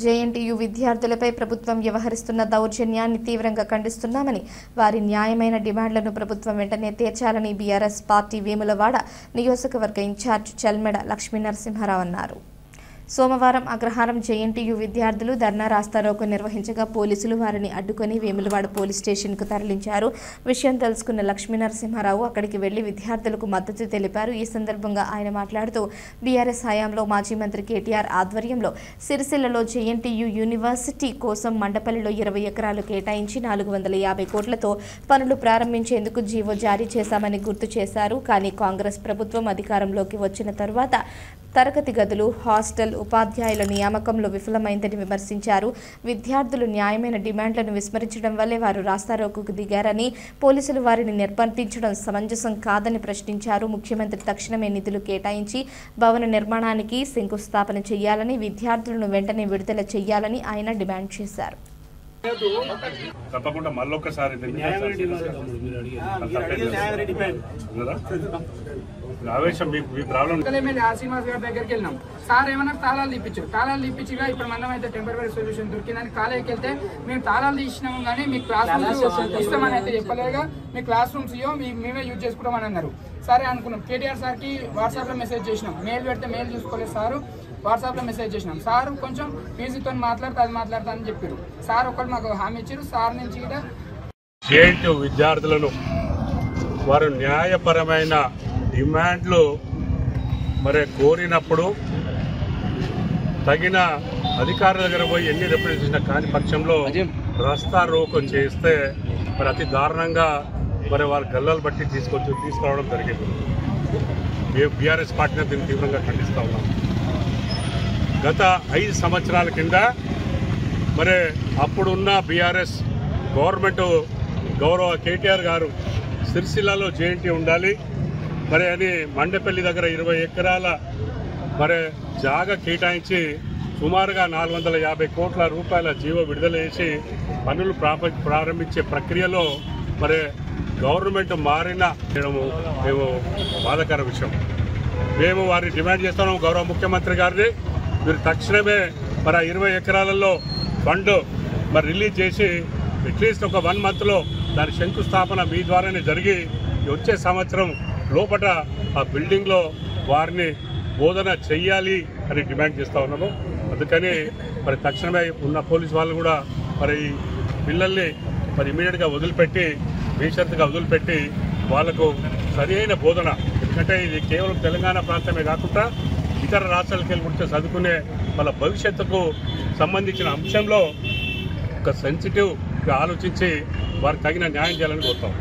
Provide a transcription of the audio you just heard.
JNTU విద్యార్థులపై ప్రభుత్వం వ్యవహరిస్తున్న దౌర్జన్యాన్ని తీవ్రంగా ఖండిస్తున్నామని, వారి న్యాయమైన డిమాండ్లను ప్రభుత్వం వెంటనే తీర్చాలని బీఆర్ఎస్ పార్టీ వేములవాడ నియోజకవర్గ ఇన్ఛార్జ్ చల్మెడ లక్ష్మీనరసింహారావు అన్నారు. సోమవారం అగ్రహారం జేఎన్టీయూ విద్యార్థులు ధర్నా రాస్తారోకో నిర్వహించగా పోలీసులు వారిని అడ్డుకొని వేములవాడ పోలీస్ స్టేషన్కు తరలించారు. విషయం తెలుసుకున్న లక్ష్మీనరసింహారావు అక్కడికి వెళ్లి విద్యార్థులకు మద్దతు తెలిపారు. ఈ సందర్భంగా ఆయన మాట్లాడుతూ బీఆర్ఎస్ హయాంలో మాజీ మంత్రి కేటీఆర్ ఆధ్వర్యంలో సిరిసిల్లలో జేఎన్టీయూ యూనివర్సిటీ కోసం మండపల్లిలో 20 ఎకరాలు కేటాయించి 450 కోట్లతో పనులు ప్రారంభించేందుకు జీవో జారీ చేశామని గుర్తు చేశారు. కానీ కాంగ్రెస్ ప్రభుత్వం అధికారంలోకి వచ్చిన తరువాత తరగతి గదులు, హాస్టల్, ఉపాధ్యాయుల నియామకంలో విఫలమైందని విమర్శించారు. విద్యార్థులు న్యాయమైన డిమాండ్లను విస్మరించడం వల్లే వారు రాస్తారోకోకు దిగారని, పోలీసులు వారిని నిర్బంధించడం సమంజసం కాదని ప్రశ్నించారు. ముఖ్యమంత్రి తక్షణమే నిధులు కేటాయించి భవన నిర్మాణానికి శంకుస్థాపన చేయాలని, విద్యార్థులను వెంటనే విడుదల చేయాలని ఆయన డిమాండ్ చేశారు. తప్పకుండా మళ్ళొక్కసారి ఆవేశం మీ ప్రాబ్లం. శ్రీనివాస్ గారి దగ్గరికి వెళ్ళినాం. సార్ ఏమన్నా తాళాలు తీపించారు. తాళాలు తీపించిగా ఇప్పుడు మనం అయితే టెంపరీ సొల్యూషన్ దొరికిందని కాలేజీకి వెళ్తే మేము తాళాలు తీసినాము కానీ మీ క్లాస్ రూమ్స్ ఇస్తామని అయితే చెప్పలేదుగా. మీ క్లాస్ రూమ్స్ ఇవ్వ మేమే యూజ్ చేసుకుంటామని అన్నారు. సరే అనుకున్నాం. కేటీఆర్ సార్కి వాట్సాప్లో మెసేజ్ చేసినాం. మెయిల్ పెడితే మెయిల్ చూసుకోలేదు సారు. వాట్సాప్లో మెసేజ్ చేసినాం. సార్ కొంచెం పీజీతో మాట్లాడతా అని చెప్పారు. సార్ ఒకరు మాకు హామీ ఇచ్చారు. సార్ నుంచి కూడా జేఎన్టీయూ విద్యార్థులను వారు న్యాయపరమైన డిమాండ్లు కోరినప్పుడు తగిన అధికారుల దగ్గర పోయి ఎన్ని రిప్రజెంటేషన్ కాని పక్షంలో రస్తా రోకో చేస్తే అతి దారుణంగా వారి గల్లలు బట్టి తీసుకురావడం జరిగింది. మేము బీఆర్ఎస్ పార్టీని దీన్ని తీవ్రంగా ఖండిస్తూ ఉన్నాం. గత 5 సంవత్సరాల కింద అప్పుడున్న బీఆర్ఎస్ గవర్నమెంట్ గౌరవ కేటీఆర్ గారు సిరిసిల్లలో జేఎన్టీ ఉండాలి అని మండపల్లి దగ్గర 20 ఎకరాల జాగా కేటాయించి సుమారుగా 450 కోట్ల రూపాయల జీవో విడుదల చేసి పనులు ప్రారంభించే ప్రక్రియలో గవర్నమెంట్ మారిన మేము బాధాకర విషయం. మేము వారిని డిమాండ్ చేస్తున్నాం. గౌరవ ముఖ్యమంత్రి గారిని మీరు తక్షణమే 20 ఎకరాలలో ఫండ్ రిలీజ్ చేసి అట్లీస్ట్ ఒక 1 మంత్లో దాని శంకుస్థాపన మీ ద్వారానే జరిగి వచ్చే సంవత్సరం లోపల ఆ బిల్డింగ్లో వారిని బోధన చెయ్యాలి అని డిమాండ్ చేస్తూ ఉన్నాము. అందుకని తక్షణమే ఉన్న పోలీసు వాళ్ళు కూడా ఈ పిల్లల్ని ఇమీడియట్గా వదిలిపెట్టి బేషరతుగా వదిలిపెట్టి వాళ్లకు సరి అయిన బోధన, ఎందుకంటే ఇది కేవలం తెలంగాణ ప్రాంతమే కాకుండా ఇతర రాష్ట్రాలకు వెళ్ళి కూడా చదువుకునే వాళ్ళ భవిష్యత్తుకు సంబంధించిన అంశంలో ఒక సెన్సిటివ్గా ఆలోచించి వారికి తగిన న్యాయం చేయాలని కోరుతాం.